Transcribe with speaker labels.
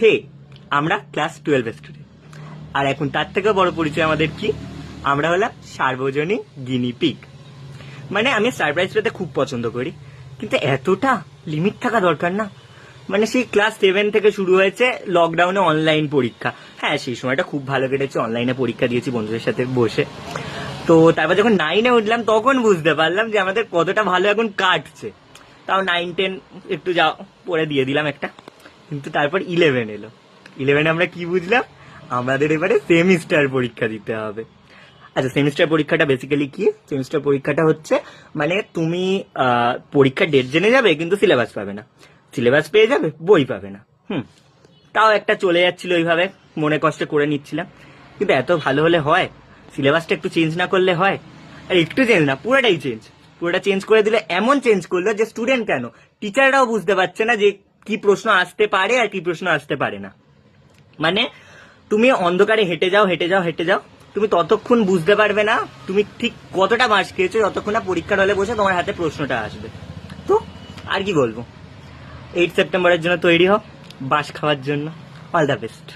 Speaker 1: হে, আমরা class 12 student. আর এখন তার থেকেও বড় পরিচয় আমাদের কি, আমরা হলাম সার্বজনীন গিনিপিগ। মানে আমি সারপ্রাইজ পেতে খুব পছন্দ করি, কিন্তু এতটা লিমিট থাকা দরকার না। মানে সেই ক্লাস 7 থেকে শুরু হয়েছে লকডাউনে অনলাইন পরীক্ষা। হ্যাঁ, সেই সময়টা খুব ভালো কেটেছে, অনলাইনে পরীক্ষা দিয়েছি বন্ধুদের সাথে বসে। তো তারপর যখন 9-এ উঠলাম তখন বুঝতে পারলাম যে আমাদের কতটা ভালো এখন কাটছে। তাও 9-10 একটু যা পরে দিয়ে দিলাম একটা। কিন্তু তারপর 11 এলো। 11-এ আমরা কি বুঝলাম, আমাদের এবারে সেমিস্টার পরীক্ষা দিতে হবে। আচ্ছা, সেমিস্টার পরীক্ষাটা বেসিক্যালি কি? সেমিস্টার পরীক্ষাটা হচ্ছে মানে তুমি পরীক্ষার ডেট জেনে যাবে কিন্তু সিলেবাস পাবে না, সিলেবাস পেয়ে যাবে বই পাবে না। তাও একটা চলে যাচ্ছিল ওইভাবে, মনে কষ্টে করে নিচ্ছিলাম। কিন্তু এত ভালো হলে হয়? সিলেবাসটা একটু চেঞ্জ না করলে হয়? আর একটু চেঞ্জ না, পুরোটাই চেঞ্জ। পুরোটা চেঞ্জ করে দিলে, এমন চেঞ্জ করলো যে স্টুডেন্ট কেন টিচাররাও বুঝতে পারছে না যে কি প্রশ্ন আসতে পারে আর কি প্রশ্ন আসতে পারে না। মানে তুমি অন্ধকারে হেঁটে যাও হেঁটে যাও হেঁটে যাও, তুমি ততক্ষণ বুঝতে পারবে না তুমি ঠিক কতটা মার্কস খেয়েছো যতক্ষণ না পরীক্ষার হলে বসে তোমার হাতে প্রশ্নটা আসবে। তো আর কি বলবো, 8 সেপ্টেম্বরের জন্য তৈরি হও, বাস খাওয়ার জন্য। All the best.